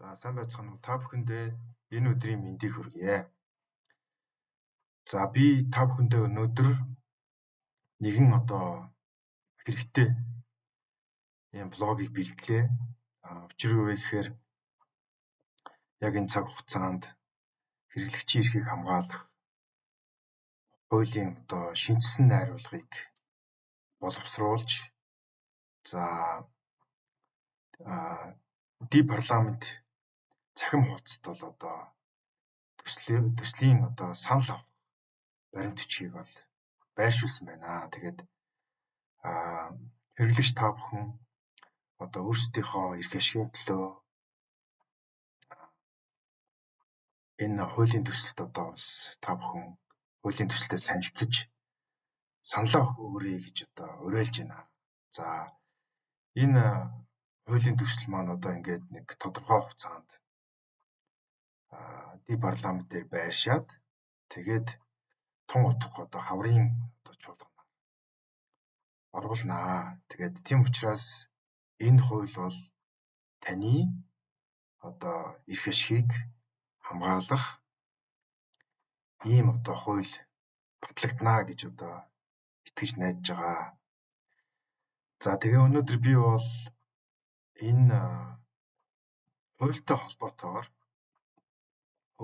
За сайн байцгаана уу? Та бүхэндээ энэ өдрийн мэндийг хүргье. За би та бүхэндээ өнөөдөр нэгэн хэрэгтэй ийм блогийг бэлтгэлээ. Учир юу вэ гэхээр яг энэ цаг хугацаанд хэрэглэгчийн эрхийг хамгаалах хуулийн шинжсэн найруулгыг боловсруулж парламент цахим хуудасд бол төслийн санал авах баримт бичгийг бол байршуулсан байна. Тэгээд хэрэглэгч та бүхэн өөрсдийнхөө эрх ашигын төлөө энэ хуулийн төсөлд бас та бүхэн хуулийн төсөлтөд саналцаж саналаа өгөөрэй гэж уриалж байна. За энэ хуулийн төсөл маань ингээд нэг тодорхой хугацаанд парламент дээр байршаад тэгээд тун утга хаврын чуулганаар оруулнаа. Тэгээд тийм учраас энэ хууль бол таны эрх ашигыг хамгаалах ийм хууль батлагдана гэж итгэж найдаж байгаа. За тэгээ өнөөдөр би бол энэ хуультай холбоотойгоор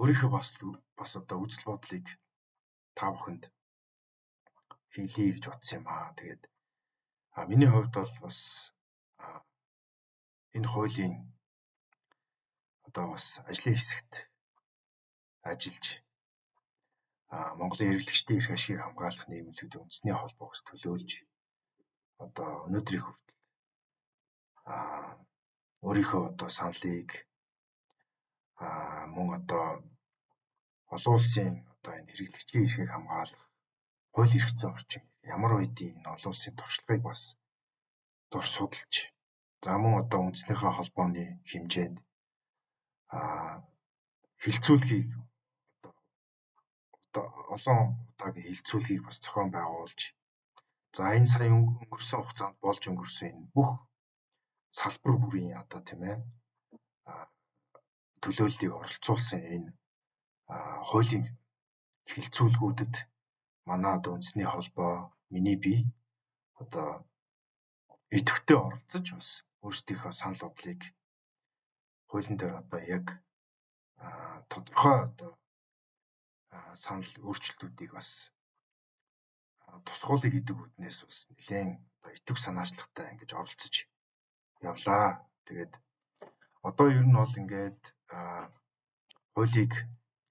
өөрийнхөө бас үзэл бодлыг та бүхэнд хэлье гэж бодсон юм аа. Тэгээд миний хувьд бол бас энэ хуулийн бас ажлын хэсэгт ажиллаж Монголын эрхлэгчдийн эрх ашигыг хамгаалах нийгэмлүүдийн үндэсний холбоогоос төлөөлж өнөөдрийн хүртэл өөрийнхөө саналыг мөн олон улсын энэ хэрэглэгчийн эрхийг хамгаалах хууль эрх зүйн орчин ямар байдгийг энэ олон улсын туршлагыг бас дурс судалж мөн үндэснийхээ холбооны хэмжээнд хилцүүлгийг олон удаагийн хилцүүлгийг бас зохион байгуулж энэ сая өнгөрсөн хугацаанд болж өнгөрсөн энэ бүх салбар бүрийн төлөөллийг оролцуулсан энэ хуулийн хилцүүлгүүдэд манай үндэсний холбоо миний бие идэвхтэй оролцож бас өөрсдийнхөө санал бодлыг хуулийн дээр яг тодорхой санал өөрчлөлтүүдийг бас тусгуулъя гэдэг үднээс бас нэлээд итвэх санаачлагтай ингэж оролцож явлаа. Тэгээд ер нь бол ингээд хуулийг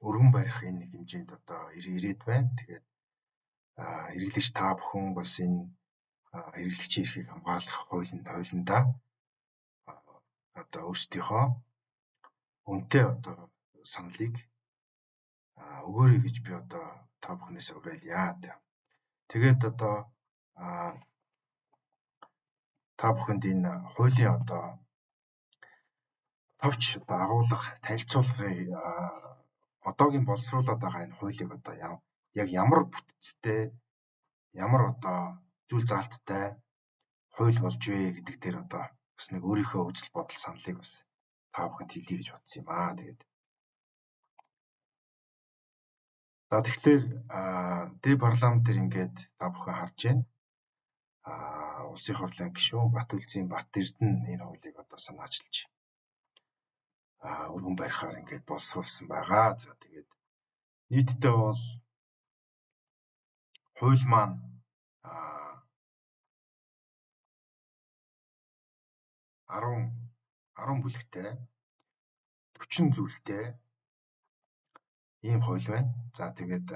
өргөн барих энэ хэмжээнд ирээд байна. Тэгээд хэрэглэгч та бүхэн бас энэ хэрэглэгчийн эрхийг хамгаалах хуулиндаа өөрсдийнхөө үнэтэй саналыг өгөөрэй гэж би та бүхнээс уриалъя. Тэгээд та бүхэнд энэ хуулийн товч агуулга танилцуулгыг одоогийн боловсруулаад байгаа энэ хуулийг яг ямар бүтцтэй ямар зүйл заалттай хууль болж вэ гэдэг дээр бас нэг өөрийнхөө үзэл бодол саналыг бас та бүхэнд хэлье гэж бодсон юм аа. Тэгэхээр парламент дээр ингээд та бүхэн харж байна. Улсын хурлын гишүүн Батүлзийн Бат Эрдэнэ энэ хуулийг санаачилж өргөн барихаар ингээд боловсруулсан байгаа. За тэгээд нийтдээ бол хууль маань 10 бүлэгтэй 40 зүйлтэй ийм хууль байна. За тэгээд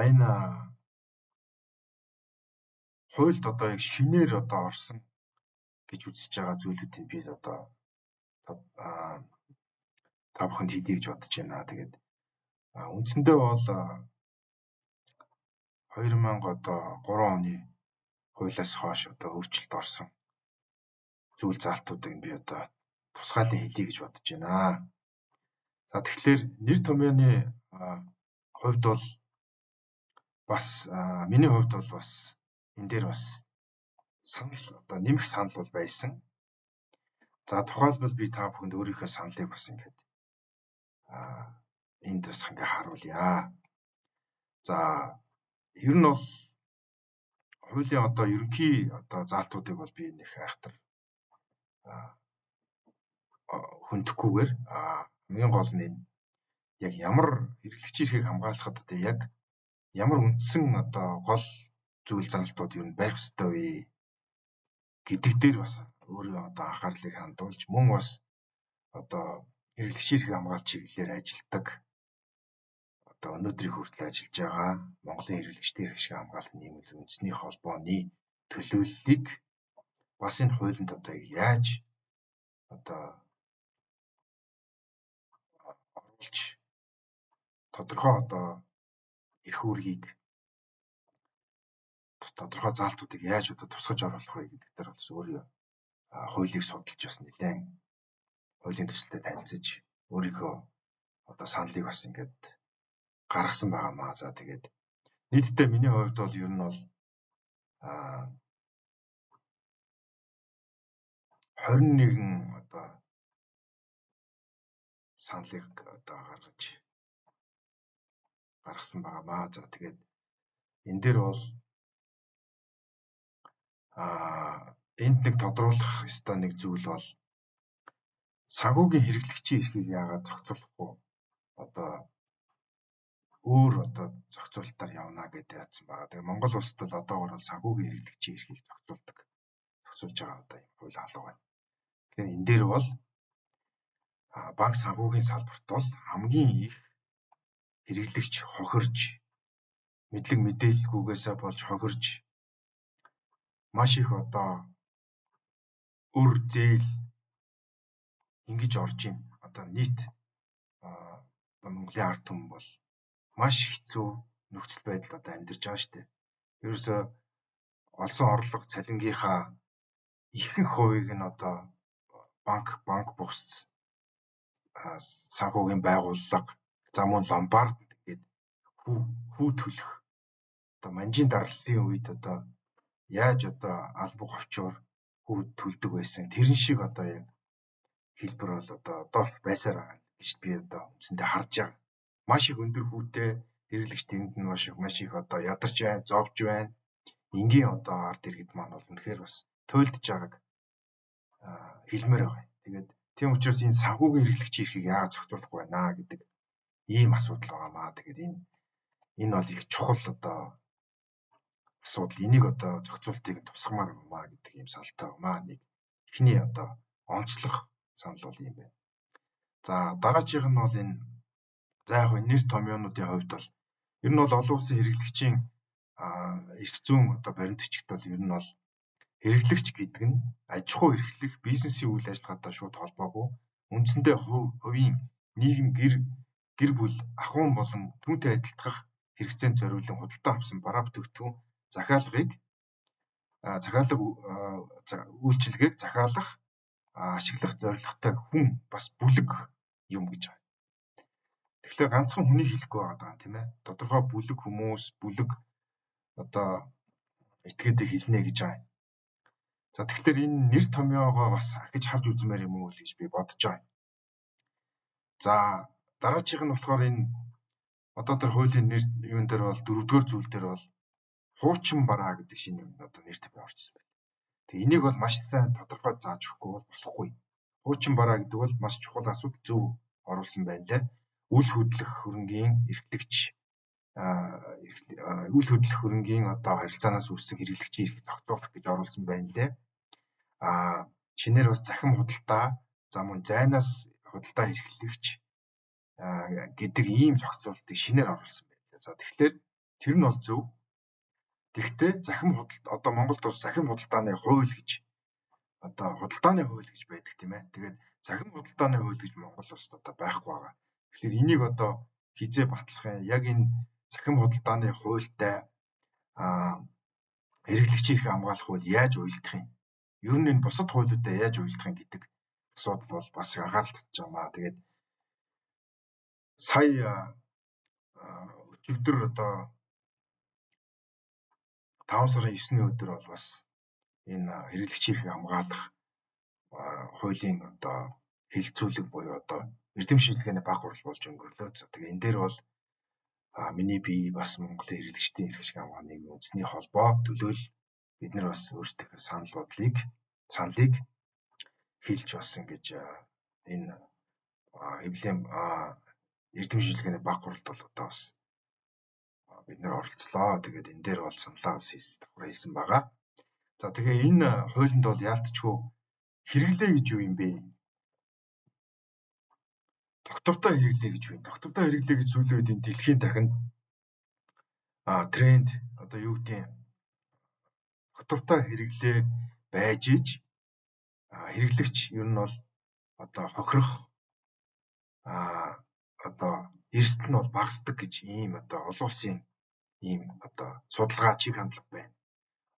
энэ хуульд яг шинээр орсон гэж үзэж байгаа зүйлүүдийг би та бүхэнд хэлье гэж бодож байна. Тэгээд үндсэндээ бол 2003 оны хуулиас хойш өөрчлөлт орсон зүйл заалтуудыг би тусгайлан хэлье гэж бодож байна. За тэгэхээр нэр томьёоны хувьд бол бас миний хувьд бол бас энэ дээр бас санал нэмэх санал бол байсан. За тухайлбал би та бүхэнд өөрийнхөө саналыг бас ингээд энд бас ингээ харуулъя. За ер нь бол хуулийн одоо ерөнхий одоо заалтуудыг бол би нэг айхтар хүндөхгүйгээр хамгийн гол нь энэ яг ямар хэрэглэгчийн эрхийг хамгаалахад одоо яг ямар үндсэн одоо гол зүйл залтууд ер нь байх ёстой вэ гэдэг дээр бас өөрөө одоо анхаарлыг хандуулж мөн бас одоо хэрэглэгчийн эрхийг хамгаалах чиглэлээр ажилладаг одоо өнөөдрийн хүртэл ажиллаж байгаа Монголын хэрэглэгчдийн эрхийг хамгаалах нийгмийн үндэсний холбооны төлөөллийг бас энэ хуулинд одоо яаж одоо оруулж тодорхой одоо эрх үүргийг тодорхой заалтуудыг яаж одоо тусгаж оруулах вэ гэдэг дээр бас өөрөө хуулийг судалж бас нэлээд хуулийн төслөд танилцж өөрийнхөө одоо саналыг бас ингээд гаргасан байгаамаа. За тэгээд нийтдээ миний хувьд бол ер нь бол 21 одоо саналыг одоо гаргасан байгаамаа. За тэгээд энэ дээр бол энд нэг тодруулах ёстой нэг зүйл бол санхүүгийн хэрэглэгчийн эрхийг яагаад зохицуулахгүй одоо өөр одоо зохицуулалтаар явна гэдэг яатсан байгаа. Тэгээ Монгол улсад бол одоогоор бол санхүүгийн хэрэглэгчийн эрхийг зохицуулж байгаа одоо юм хууль алга байна. Тэгэхээр энэ дээр бол банк санхүүгийн салбарт бол хамгийн их хэрэглэгч хохирж мэдлэг мэдээлэлгүйгээсээ болж хохирж маш их одоо өр зээл ингэж орж ийн. Одоо нийт Монголын ард түмэн бол маш хэцүү нөхцөл байдалд одоо амьдарч байгаа шүү дээ. Ерөөсөө олсон орлого цалингийнхаа ихэнх хувийг нь одоо банк бус санхүүгийн байгууллага за мөн ломбард гэдэг хүү төлөх одоо манжийн дарлалын үед одоо яаж одоо албан говьчоор хүү төлдөг байсан. Тэрэн шиг одоо яг хэлбэр бол одоо байсаар байгаа гэж би одоо үндсэндээ харж байгаа. Маш их өндөр хүүтэй хэрэглэгч тэнд нь маш их одоо ядарч байна, зовж байна. Энгийн одоо ард иргэд маань бол үнэхээр бас туйлдж байгааг хэлмээр байгаа. Тэгээд тийм учраас энэ санхүүгийн хэрэглэгчийн эрхийг яагаад зохицуулахгүй байна гэдэг ийм асуудал байгаамаа. Тэгээд энэ бол их чухал одоо асуудал. Энийг одоо зохицуултыг тусгамаар байна гэдэг ийм саналтай байна. Нэг эхний одоо онцлог санал бол юм байна. За дараачих нь бол энэ за яг нэр томьёонуудын хувьд бол ер нь бол олон улсын хэрэглэгчийн эрх зүйн одоо баримт бичигт бол ер нь бол хэрэглэгч гэдэг нь аж ахуй эрхлэх бизнесийн үйл ажиллагаатай шууд холбоогүй үндсэндээ хувийн нийгэм гэр бүл ахуйн болон түүнтэй адилтгах хэрэгцээнд зориулан худалдан авсан бараа бүтээгдэхүүн үйлчилгээг захиалах ашиглах зорилготой хүн бас бүлэг юм гэж байна. Тэгэхээр ганцхан хүний хэлэхгүй байгаа тийм ээ. Тодорхой бүлэг хүмүүс бүлэг одоо этгээдээ хэлнэ гэж байна. За тэгэхээр энэ нэр томьёогоо бас ахиж харж үзмээр юм уу гэж би бодож байна. За дараачих нь болохоор энэ одоо тэр хуулийн нэр юун дээр бол дөрөвдүгээр зүйл дээр бол хуучин бараа гэдэг шинэ юм одоо нэр томьёо орчихсон байна. Тэгээ энийг бол маш сайн тодорхой зааж өгөхгүй болохгүй. Хуучин бараа гэдэг бол маш чухал асуудал зөв оруулсан байна лээ. Үл хөдлөх хөрөнгийн эрхлэгч үл хөдлөх хөрөнгийн одоо харилцаанаас үүссэн хэрэглэгчийн эрхийг зохицуулах гэж оруулсан байна лээ. Шинээр бас захим худалдаа за мөн зайнаас худалдаа эрхлэгч гэдэг ийм зохицуултыг шинээр оруулсан байна. За тэгэхээр тэр нь бол зөв. Тэгвэл захим худалдаа одоо Монголд бас захим худалдааны хууль гэж одоо худалдааны хууль гэж байдаг тийм ээ. Тэгээд захим худалдааны хууль гэж Монгол улсад одоо байхгүй байгаа. Тэгэхээр энийг одоо хизээ батлах юм. Яг энэ захим худалдааны хуультай хэрэглэгчийн эрхийг хамгаалах хууль яаж уялдах юм? Ер нь энэ бусад хуулиудаа яаж уялдах юм гэдэг асуудал бол бас анхаарал татж байгаамаа. Тэгээд сая өчигдөр одоо 5 сарын 9-ний өдөр бол бас энэ хэрэглэгчийн эрхийг хамгаалах хуулийн одоо хилцүүлэг буюу одоо эрдэм шинжилгээний баг хурал болж өнгөрлөө. Тэгээ энэ дээр бол миний бие бас Монголын эрхлэгчдийн эрх ашиг хамгааны үндэсний холбоо төлөөл бид нар бас өөрсдийнхөө саналыг хэлж бас ингэж энэ хэвлэм эрдэм шинжилгээний баг хуралд бол одоо бас бид нэр оролцлоо. Тэгээд энэ дээр бол саналаа бас хэлсэн байгаа. За тэгээ энэ хуулинд бол яалтчгүй хэрэглээ гэж юу юм бэ? Доктортой хэрэглээ гэж юу? Доктортой хэрэглээ гэж сүүлийн үед энэ дэлхийн дахинд тренд одоо юу гэдэг доктортой хэрэглээ байж иж хэрэглэгч ер нь бол одоо хохирох одоо эрсд нь бол багасдаг гэж ийм одоо олон улсын ийм одоо судалгаа чиг хандлага байна.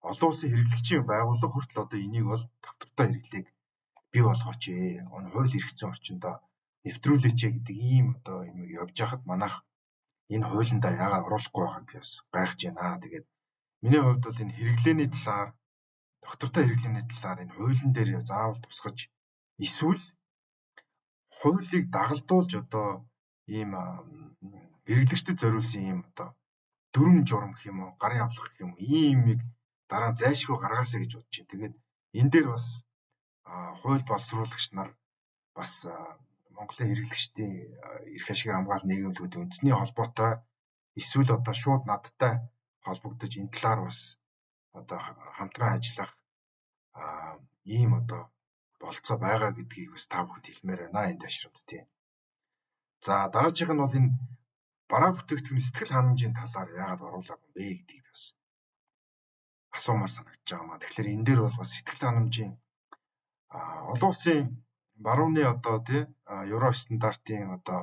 Олон улсын хэрэглэгчийн байгууллага хүртэл одоо энийг бол доктортой хэрэглээг бий болгооч ээ. Хууль эрх зүйн орчиндөө нэвтрүүлээч гэдэг ийм одоо юм явж хахад манайх энэ хуулиндаа яагаад оруулахгүй байгааг би бас гайхаж байна. Тэгээд миний хувьд бол энэ хэрэглээний талаар доктортой хэрэглээний талаар энэ хуулийн дээр заавал тусгаж эсвэл хуулийг дагалдуулж одоо ийм хэрэглэгчдэд зориулсан ийм одоо дүрм журм гэх юм уу, гарын авлах гэх юм уу, иймийг дараа нь зайлшгүй гаргаасаа гэж бодож байна. Тэгээд энэ дээр бас хууль боловсруулагч нар бас Монголын хэрэглэгчдийн эрх ашигын хамгаалалт нийгэмлэгүүдийн үндэсний холбоотой эсвэл одоо шууд надтай холбогдож энэ талаар бас одоо хамтран ажиллах ийм одоо болцоо байгаа гэдгийг бас та бүхэнд хэлмээр байна энэ ташрууд тийм. За дараагийнх нь бол энэ бараа бүтээгдэхүүний сэтгэл ханамжийн талаар яагаад оруулаагүй бэ гэдгийг бас асуумаар санагдаж байгаа маа. Тэгэхээр энэ дээр бол бас сэтгэл ханамжийн олон улсын барууны одоо тий евро стандартын одоо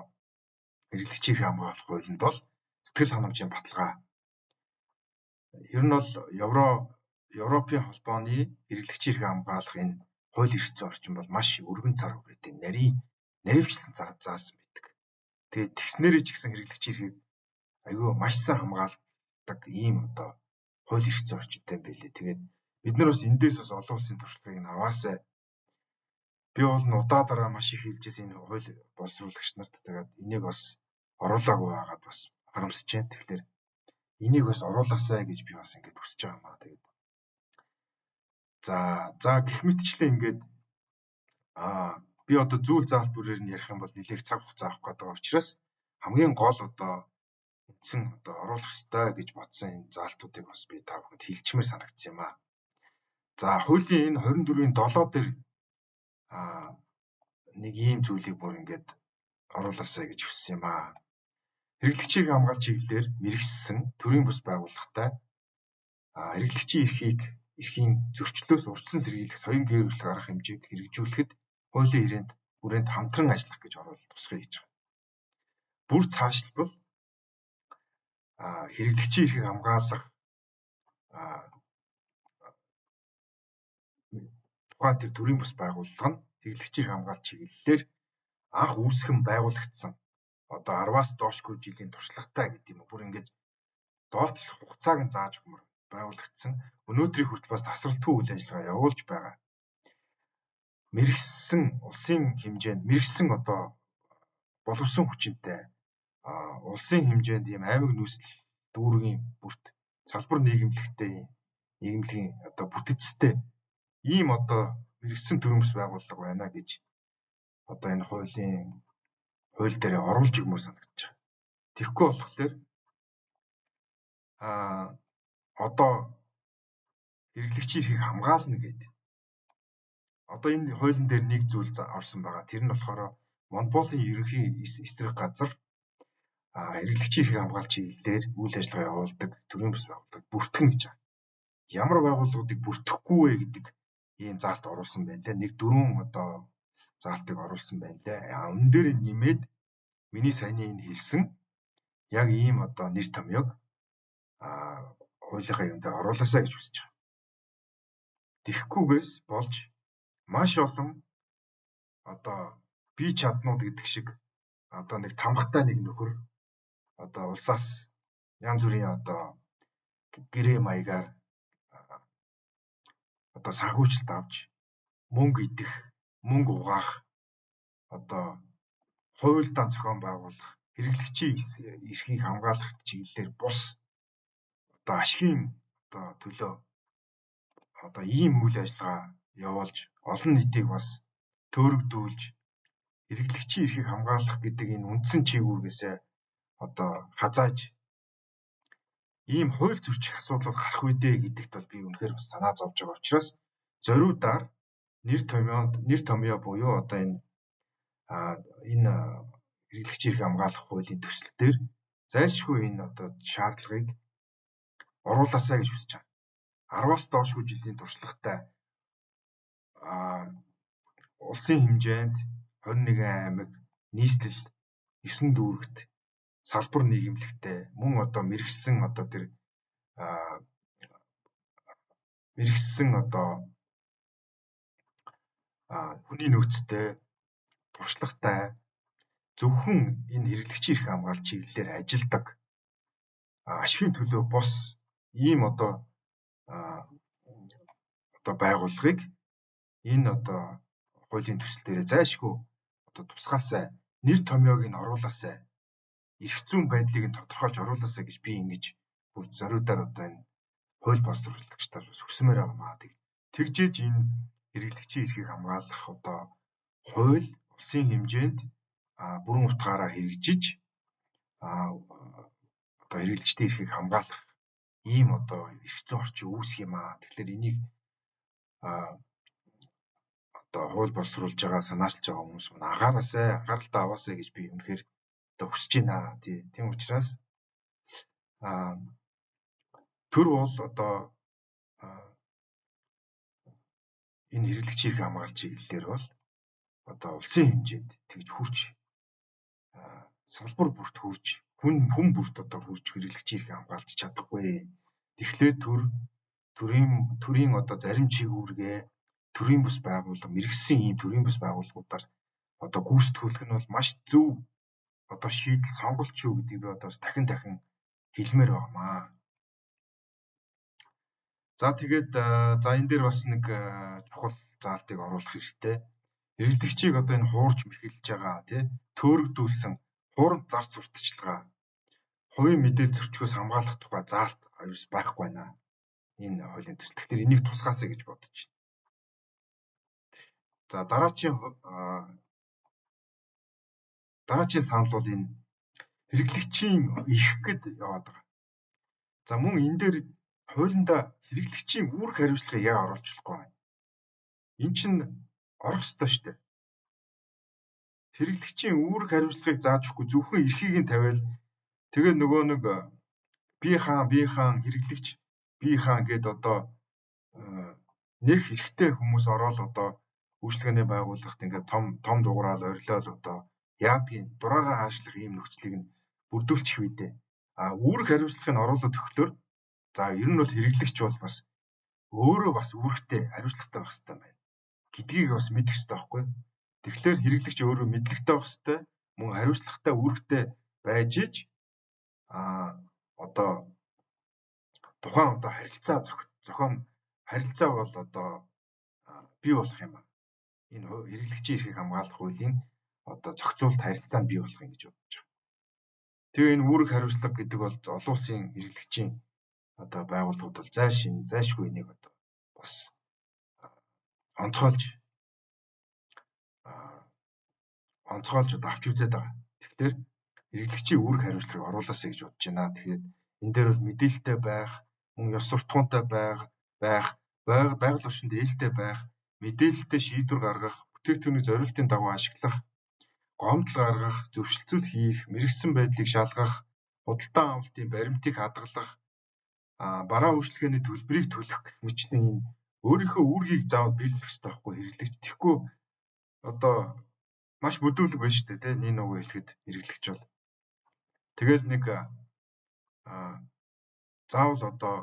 хэрэглэгчийн эрх хамгаалах хуулинд бол сэтгэл ханамжийн баталгаа ер нь бол Европын холбооны хэрэглэгчийн эрх хамгаалах энэ хууль эрх зүйн орчин бол маш өргөн цар хүрээтэй наривчлсан заасан байдаг. Тэгээд тэгснээрээ ч гэсэн хэрэглэгчийн эрхийг айгүй маш сайн хамгаалдаг ийм одоо хууль эрх зүйн орчинтай юм байлээ. Тэгээд бид нар бас эндээс бас олон улсын туршлагыг аваасаа би бол удаа маш их хэлжсэн энэ хууль боловсруулагч нарт тэгээд энийг бас оруулаагүй байгаад бас харамсаж байна. Тэгэхээр энийг бас оруулаасай гэж би бас ингэж хүсэж байгаа юм аа. Тэгээд за гэх мэтчлэн ингээд би одоо зүйл заалбараар нь ярих юм бол нэлээх цаг хугацаа авах гэдэг учраас хамгийн гол одоо үндсэн одоо оруулах ёстой гэж бодсон энэ заалтуудыг бас би та бүхэнд хэлчмээр санагдсан юм аа. За хуулийн энэ 24-ийн 7 дээр нэг ийм зүйлийг бүр ингээд оруулаасай гэж хүссэн юм аа. Хэрэглэгчийн хамгаалалт чиглэлээр мэргэжсэн төрийн бус байгууллагатай хэрэглэгчийн эрхийн зөрчлөөс урьдчилан сэргийлэх соён гэрүүлэх арга хэмжээг хэрэгжүүлэхэд хуулийн хүрээнд хамтран ажиллах гэж оруулалт тусгая гэж байна. Бүр цаашлбал хэрэглэгчийн эрхийг хамгаалах тухайн тэр төрийн бус байгууллага нь хэрэглэгчийн хамгаалалт чиглэлээр анх үүсгэн байгуулагдсан одоо 10-аас доошгүй жилийн туршлагатай гэдэг юм. Бүр ингэж доотлох хугацааг нь зааж өгмөр байгуулагдсан. Өнөөдрийн хүртэл бас тасралтгүй үйл ажиллагаа явуулж байгаа. Мэргэжсэн улсын хэмжээнд мэргэжсэн одоо боловсон хүчинтэй улсын хэмжээнд ийм аймаг нүүцэл дүүргийн бүрт салбар нийгэмлэгийн одоо бүтэцтэй ийм одоо мэргэжсэн төрийн бус байгууллага байна гэж одоо энэ хууль дээр оруулж өгмөр санагдаж байна. Тэгэхгүй болохоор одоо хэрэглэгчийн эрхийг хамгаална гэдэг. Одоо энэ хуулийн дээр нэг зүйл орсон байгаа. Тэр нь болохоор монополийн ерөнхий эсрэг газар хэрэглэгчийн эрхийг хамгаалах чиглэлээр үйл ажиллагаа явуулдаг төрийн бус байгууллагыг бүртгэн гэж байна. Ямар байгууллагуудыг бүртгэхгүй вэ гэдэг ийм заалт оруулсан байна лээ. Нэг 4 одоо заалтыг оруулсан байна лээ. Өнөн дээр нэмээд миний саяны энэ хэлсэн яг ийм одоо нэр томьёог хуулийнхаа юм дээр оруулаасай гэж хүсэж байгаа. Тэгэхгүйгээс болж маш олон одоо бие чаднууд гэдэг шиг одоо нэг тамгатай нэг нөхөр одоо улсаас янз бүрийн одоо гэрээ маягаар одоо санхүүжилт авч мөнгө идэх мөнгө угаах, одоо хуульдаа зохион байгуулах, хэрэглэгчийн эрхийг хамгаалах чиглэлээр бус одоо ашигын одоо төлөө одоо ийм үйл ажиллагаа явуулж олон нийтийг бас төөрөгдүүлж хэрэглэгчийн эрхийг хамгаалах гэдэг энэ үндсэн чиглэлээсээ одоо хазааж ийм хууль зөрчих асуудал гарах үедээ гэдэгт бол би үнэхээр бас санаа зовж байгаа учраас зориудаар нэр томьёо буюу одоо энэ хэрэглэгчийн эрхийг хамгаалах хуулийн төсөл дээр зайлшгүй энэ одоо шаардлагыг оруулаасаа гэж хүсэж байна. 10-аас доошгүй жилийн туршлагатай улсын хэмжээнд 21 аймаг нийслэл 9 дүүрэгт салбар нийгэмлэгтэй мөн одоо мэрэгсэн одоо тэр мэрэгсэн одоо хүний нөөцтэй туршлагатай зөвхөн энэ хэрэглэгчийн эрх хамгаалалт чиглэлээр ажилладаг ашигын төлөө бос ийм одоо байгууллагыг энэ одоо хуулийн төсөл дээр зайлшгүй одоо тусгаасаа нэр томьёог нь оруулаасаа эрх зүйн байдлыг нь тодорхойлж оруулаасаа гэж би ингэж бүр зориудаар одоо энэ хууль боловсруулагчдаар хүсмээр байгаамаа. Тэгжээж энэ хэрэглэгчийн эрхийг хамгаалах одоо хууль улсын хэмжээнд бүрэн утгаараа хэрэгжиж одоо хэрэглэгчдийн эрхийг хамгаалах ийм одоо эрх зүйн орчин үүсэх юм аа. Тэгэхээр энийг одоо хууль боловсруулж байгаа санаачилж байгаа хүмүүс анхааралтай аваасаа гэж би үнэхээр одоо хүсэж байна. Тийм учраас төр бол одоо энэ хэрэглэгчийн эрхийг хамгаалах чиглэлээр бол одоо улсын хэмжээнд тэгж хүрч салбар бүрт хүрч хүн бүрт одоо хүрч хэрэглэгчийн эрхийг хамгаалж чадахгүй. Тэгэхээр төрийн одоо зарим чиглэлгээ төрийн бус байгууллага мэрэгсэн ийм төрийн бус байгууллагуудаар одоо гүйцэтгүүлэх нь бол маш зөв одоо шийдэл сонголт шүү гэдгийг би одоо дахин хэлмээр байгаамаа. За тэгээд энэ дээр бас нэг чухал заалтыг оруулах хэрэгтэй. Хэрэглэгчийг одоо энэ хуурж мэхэлж байгаа төөрөгдүүлсэн хуурамч зарц сурталчилгаа хувийн мэдээлэл зөрчгөөс хамгаалах тухай заалт аюус байхгүй байна. Энэ хуулийн төсөл. Тэгэхээр энийг тусгаасаа гэж бодож байна. За дараагийн санал бол энэ хэрэглэгчийн эрх гэд яваад байгаа. За мөн энэ дээр хуулиндаа хэрэглэгчийн үүрэг хариуцлагыг яа оруулчихгүй байна. Эн чинь орох ёстой шүү дээ. Хэрэглэгчийн үүрэг хариуцлагыг зааж өгөхгүй зөвхөн эрхийг нь тавиал тэгээ нөгөө нэг би хаан хэрэглэгч би хаан гэд одоо нэг эрхтэй хүмүүс ороод одоо үйлчлэгээний байгууллагт ингээд том дугураал орилол одоо яадгийн дураараа хаашлах ийм нөхцөлийг нь бүрдүүлчих үедээ үүрэг хариуцлагыг нь оруулаад өгөхлөөр за ер нь бол хэрэглэгч бол бас өөрөө бас үүрэгтэй хариуцлагатай байх хэрэгтэй байна гэдгийг бас мэдэх хэрэгтэй байхгүй. Тэгэхээр хэрэглэгч өөрөө мэдлэгтэй байх хэрэгтэй мөн хариуцлагатай үүрэгтэй байж иж одоо тухайн одоо харилцаа бол одоо бий болох юм аа. Энэ хэрэглэгчийн эрхийг хамгаалах хуулийн одоо зохицуулт харилцаа бий болох юм гэж бодож байна. Тэгээ энэ үүрэг хариуцлага гэдэг бол олон улсын хэрэглэгчийн одоо байгууллагууд бол зайлшгүй энийг одоо бас онцгойлж одоо авч үзээд байгаа. Тэгэхээр хэрэглэгчийн үүрэг хариуцлагыг оруулаасаа гэж бодож байна. Тэгэхээр энэ дээр бол мэдээлэлтэй байх, мөн ёс суртахуунтай байх, байгаль орчинд ээлтэй байх, мэдээлэлтэй шийдвэр гаргах, бүтээгдэхүүнийг зорилтын дагуу ашиглах, гомдол гаргах, зөвшөлтсөл хийх, мэрэгсэн байдлыг шалгах, худалдан авалтын баримтыг хадгалах, бараа үйлчлэгээний төлбөрийг төлөх гэх мэтчлийн энэ өөрийнхөө үүргийг заавал биелүүлэх хэрэгтэй байхгүй хэрэглэгч. Тэгэхгүй одоо маш бүдүүлэг байна шүү дээ нэг нөгөө хэлэхэд хэрэглэгч бол. Тэгэл нэг заавал одоо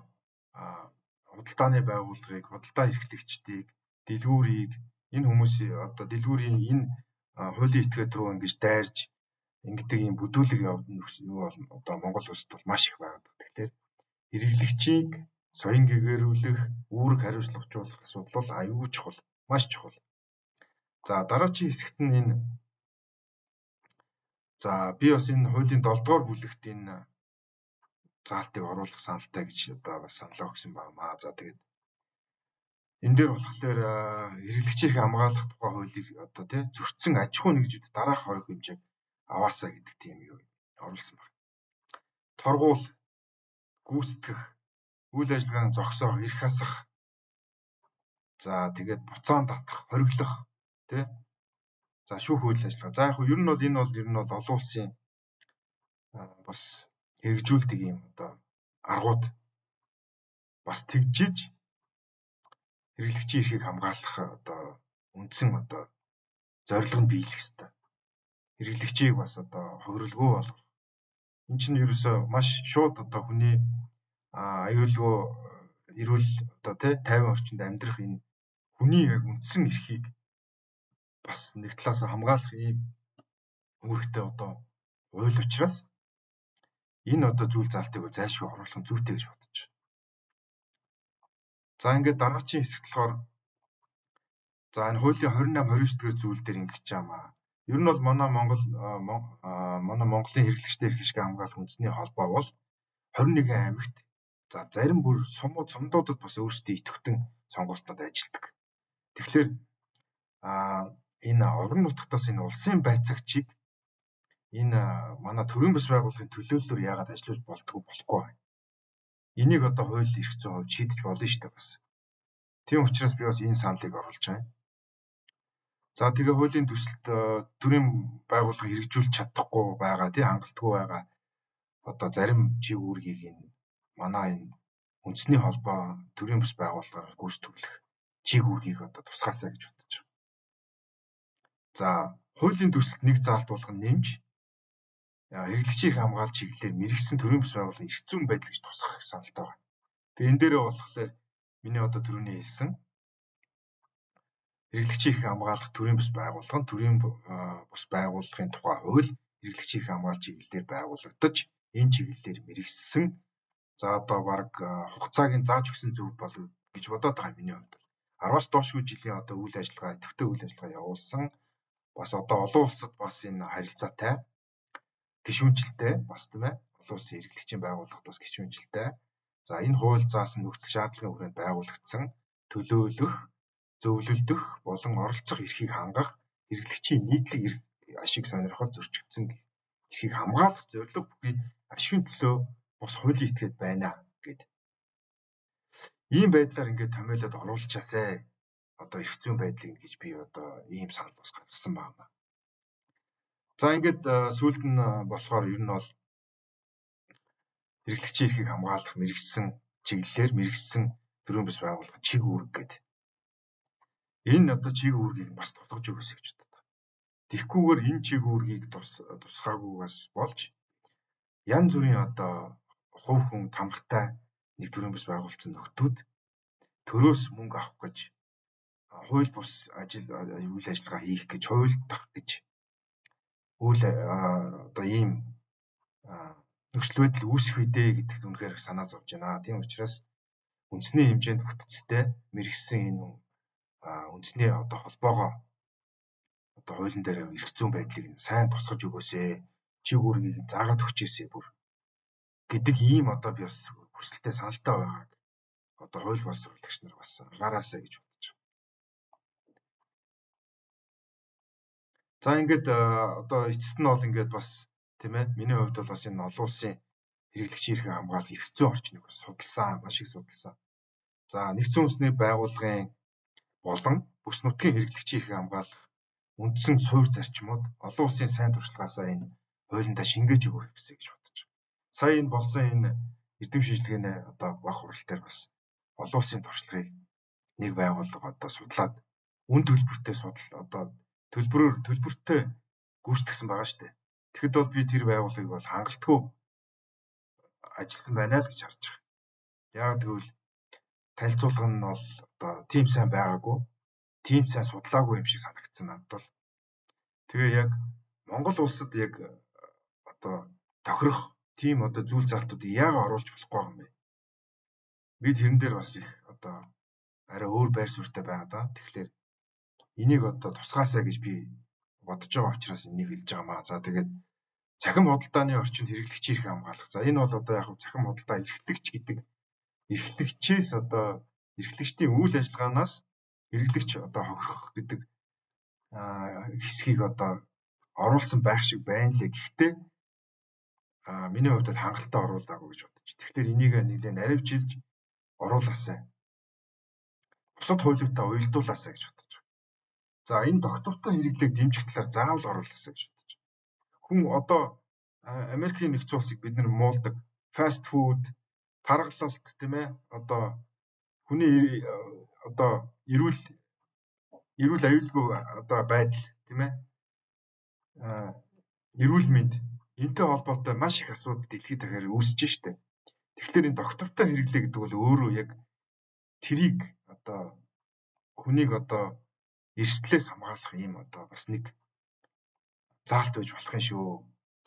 худалдааны байгууллагыг, худалдаа эрхлэгчдийг, дэлгүүрийг энэ хүмүүсийн одоо дэлгүүрийн энэ хуулийн этгээд рүү ингэж дайрж ингэдэг юм бүдүүлэг явна юу бол одоо Монгол улсад бол маш их байгаа. Тэгэхээр хэрэглэгчийг соён гэгэрүүлэх, үүрэг хариуцлагажуулах асуудал бол аюул чухал, маш чухал. За дараагийн хэсэгт нь энэ би бас энэ хуулийн 7 дугаар бүлэгт энэ заалтыг оруулах саналтай гэж одоо бас саналаа өгсөн байна. За тэгээд энэ дээр болохоор хэрэглэгчийг хамгаалах тухай хуулийг одоо тий зөрчсөн аж ахуй нэгжүүд дараах хориг хэмжээг аваасаа гэдэг тийм юу оруулсан байна. Торгуул, гүйцэтгэх, үйл ажиллагааг зогсоох, эрх хасах, за тэгээд буцаан татах, хориглох тий. За шүүх үйл ажиллагаа. За яг хөө ер нь бол энэ бол олон улсын бас хэрэгжүүлдэг юм одоо аргууд бас тэгжиж хэрэглэгчийн эрхийг хамгаалах одоо үндсэн одоо зорилго нь биелэх ёстой. Хэрэглэгчийг бас одоо хохирлгүй болгох. Энэ чинь ерөөсөө маш шууд одоо хүний аюулгүй эрүүл одоо тий 50 орчинд амьдрах энэ хүний яг үндсэн эрхийг бас нэг талаас хамгаалах ийм үүрэгтэй одоо хууль учраас энэ одоо зүйл залтыг зайлшгүй оруулах нь зүйтэй гэж бодож байна. За ингээд дараагийн хэсэгт болохоор за энэ хуулийн 28 29 дэх зүйл дээр ингэж яамаа. Ер нь бол манай Монголын хэрэглэгчдийн эрх ашиг хамгаалах үндэсний холбоо бол 21 аймагт за зарим бүр сумдуудад бас өөрсдийн идэвхтэн сонголтод ажилладаг. Тэгэхээр энэ орон нутгатаас энэ улсын байцаагчийг энэ манай төрийн бас байгууллагын төлөөллөөр яагаад ажиллаж болдгоо болохгүй байна. Энийг одоо хууль эрх зүйн хувьд шийдэж болно шүү дээ бас. Тийм учраас би бас энэ саналыг оруулж байна. За тэгээ хуулийн төсөлд төрийн байгууллага хэрэгжүүлж чадахгүй байгаа тий хангалтгүй байгаа одоо зарим чиг үүргийг энэ манай энэ үндэсний холбоо төрийн бас байгууллагаар гүйцэтгүүлэх чиг үүргийг одоо тусгаасаа гэж бодож байна. За хуулийн төсөлд нэг заалт болгон нэмж хэрэглэгчийг хамгаалж чиглэлээр мэрэгсэн төрийн бас байгууллагын эрх зүйн байдал гэж тусгах саналтай байна. Тэгээ энэ дээрээ болохоор миний одоо түрүүний хэлсэн хэрэглэгчийг хамгаалах төрийн бас байгууллага нь төрийн бас байгууллагын тухай хууль хэрэглэгчийг хамгаалж чиглэлээр байгуулагдаж энэ чиглэлээр мэрэгсэн за одоо баг хугацааг нь зааж өгсөн зөв болов гэж бодоод байгаа миний хувьд. 10-аас доошгүй жилийн одоо үйл ажиллагаа, идэвхтэй үйл ажиллагаа явуулсан бас одоо олон улсад бас энэ харилцаатай гишүүнчлэлтэй бас тийм ээ олон улсын хэрэглэгчийн байгууллагад бас гишүүнчлэлтэй. За энэ хууль заасан нөхцөл шаардлагын хүрээнд байгуулагдсан төлөөлөх, зөвлөлдөх болон оролцох эрхийг хангах хэрэглэгчийн нийтлэг эрх ашиг сонирхол зөрчигдсөн эрхийг хамгаалах зорилго бүхий ашигын төлөө бус хуулийн этгээд байна гэд. Ийм байдлаар ингээд томьёолоод оруулчаасай одоо эрх зүйн байдлыг гэж би одоо ийм санал бас гаргасан байна. За ингээд сүүлд нь болохоор ер нь бол хэрэглэгчийн эрхийг хамгаалах мэрэгсэн чиглэлээр мэрэгсэн төрийн бас байгууллага чиг үүрэг гэдэг. Энэ одоо чиг үүргийг бас тулгаж өгөөсэй гэж боддог. Тэгхгүйгээр энэ чиг үүргийг тусгаагүйгээс болж янз бүрийн одоо хувь хүн тамгатай нэг төрийн бас байгуулсан нөхдүүд төрөөс мөнгө авах гэж хууль бус үйл ажиллагаа хийх гэж хуульдах гэж одоо ийм нөхцөл байдал үүсэх үедээ гэдэгт үнэхээр санаа зовж байна. Тийм учраас үндэсний хэмжээнд бүтцтэй мэрэгсэн энэ үндэсний одоо холбоогоо одоо хуулийн дээр эрх зүйн байдлыг сайн тусгаж өгөөсэй. Чиг үүргийг заагаад өгчээсэй бүр гэдэг ийм одоо би бас хүсэлтэй саналтай байгааг одоо хууль боловсруулагч нар бас анхаараасай гэж бодож байна. За ингээд одоо эцэст нь бол ингээд бас тийм ээ миний хувьд бол бас энэ олон улсын хэрэглэгчийн эрхийг хамгаалах эрх зүйн орчныг бас судалсан, маш их судалсан. За нэгдсэн үндэсний байгууллагын болон бүс нутгийн хэрэглэгчийн эрхийг хамгаалах үндсэн суурь зарчмууд олон улсын сайн туршлагаасаа энэ хуулиндаа шингээж өгөх гэсэн гэж бодож байна. Сая энэ болсон энэ эрдэм шинжилгээний одоо баг хурал дээр бас олон улсын туршлагыг нэг байгууллага одоо судлаад үн төлбөртэй одоо төлбөртэй гүйцэтгсэн байгаа шүү дээ. Тэгэхэд бол би тэр байгууллагыг бол хангалтгүй ажилласан байна л гэж харж байгаа. Яг тэгвэл танилцуулга нь бол одоо тийм сайн байгаагүй, тийм сайн судлаагүй юм шиг санагдсан надад бол. Тэгээ яг Монгол улсад яг одоо тохирох тийм одоо зүйл залтуудыг яагаад оруулж болохгүй юм бэ? Би тэрэн дээр бас их одоо арай өөр байр суурьтай байгаа даа. Тэгэхээр энийг одоо тусгаасаа гэж би бодож байгаа учраас энийг хэлж байгаамаа. За тэгээд цахим худалдааны орчинд хэрэглэгчийн эрхийг хамгаалах. За энэ бол одоо яг цахим худалдаа эрхлэгч гэдэг эрхлэгчээс одоо эрхлэгчдийн үйл ажиллагаанаас хэрэглэгч одоо хохирох гэдэг хэсгийг одоо оруулсан байх шиг байна лээ. Гэхдээ миний хувьд хангалттай оруулаагүй гэж бодож. Тэгэхээр энийг нэлээд наривчилж оруулаасай. Бусад хуулиудаа уялдуулаасай гэж бодож. За энэ доктортой хэрэглээг дэмжих талаар заавал оруулаасай гэж бодож. Хүн одоо Америкийн нэгдсэн улсыг бид нар муулдаг фаст фуд, таргалалт тийм ээ одоо хүний одоо эрүүл аюулгүй одоо байдал тийм ээ эрүүл мэнд энтэй холбоотой маш их асуудал дэлхийд дахиар үүсэж штэ. Тэгэхээр энэ доктортой хэрэглээ гэдэг бол өөрөө яг тэрийг одоо хүнийг одоо эрсдлээс хамгаалах юм одоо бас нэг заалт байж болох юм шүү.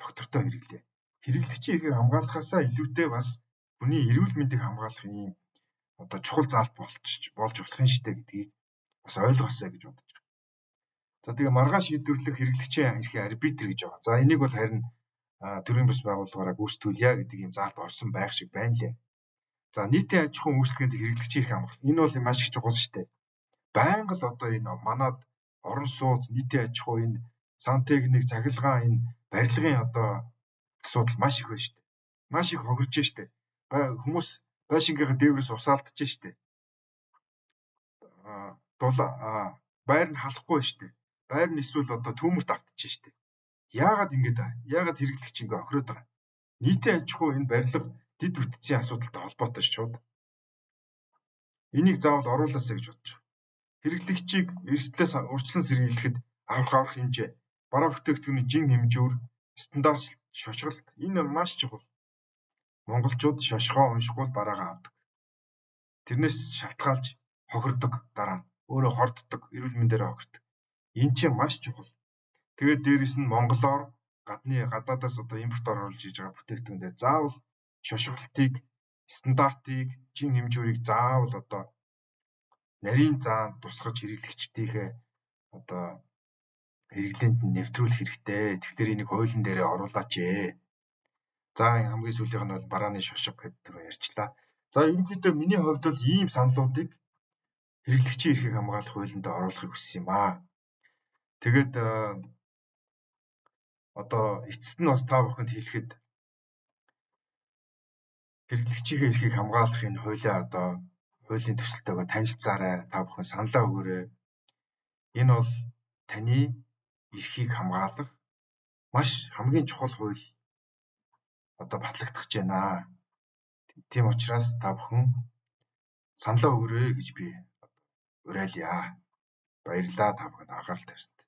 Доктортой хэрэглээ. Хэрэглэгчийн эрхийг хамгаалахаасаа илүүтэй бас хүний эрүүл мэндийг хамгаалах юм одоо чухал заалт болж болох юм шидэ гэдгийг бас ойлгосоо гэж бодож байна. За тэгээ маргааш шийдвэрлэх хэрэглэгчийн эрхийн арбитр гэж байгаа. За энийг бол харин төрийн бас байгууллагаараа гүйцэтгүүлье гэдэг юм заалт орсон байх шиг байна лээ. За нийтийн аж ахуйн үйлчлэгэнд хэрэглэгчийн эрх хамгаалах. Энэ бол маш их чухал шидэ. Байнга л одоо энэ манад орон сууц, нийтийн аж ахуй, энэ сантехник, цахилгаан, энэ барилгын одоо асуудал маш их байна штэ. Маш их хохирж штэ. Хүмүүс байшингийнхаа дээврээс усаалдаж штэ. Байр нь халахгүй штэ. Байр нь эсвэл одоо түүмэрт автчих штэ. Яагаад хэрэглэгч ингээ охироод байгаа. Нийтийн аж ахуй энэ барилга дэд бүтцийн асуудалтай холбоотой шууд. Энийг заавал оруулаасай гэж бодож байна. Хэрэглэгчийг эрсдлээс урьдчилан сэргийлэхэд авах хэмжээ, бараа бүтээгдэхүүний жин хэмжүүр, стандарт шошголт энэ маш чухал. Монголчууд шошгоо уншихгүй бараагаа авдаг. Тэрнээс шалтгаалж хохирдог дараа нь өөрөө хорддог, эрүүл мэндээрээ хохирдог. Энэ чинь маш чухал. Тэгээд дээрэс нь монголоор гадаадаас одоо импорт оруулж хийж байгаа бүтээгдэхүүндээ заавал шошголтыг, стандартыг, жин хэмжүүрийг заавал одоо нарийн заанд тусгаж хэрэглэгчдийнхээ одоо хэрэглээнд нь нэвтрүүлэх хэрэгтэй. Тэгэхээр энийг хуулийн дээрээ оруулаач ээ. За хамгийн сүүлийнх нь бол барааны шошго гэдэг ярьчлаа. За ерөнхийдөө миний хувьд бол ийм саналуудыг хэрэглэгчийн эрхийг хамгаалах хуулинд оруулахыг хүссэн юм аа. Тэгээд одоо эцэст нь бас та бүхэнд хэлэхэд хэрэглэгчийн эрхийг хамгаалах энэ хуулийн төсөлтөөгөө танилцаарай. Та бүхэн саналаа өгөөрэй. Энэ бол таны эрхийг хамгаалах маш хамгийн чухал хууль одоо батлагдах гэж байна. Тийм учраас та бүхэн саналаа өгөөрэй гэж би уриалъя. Баярлалаа та бүхэнд анхаарал тавьсанд.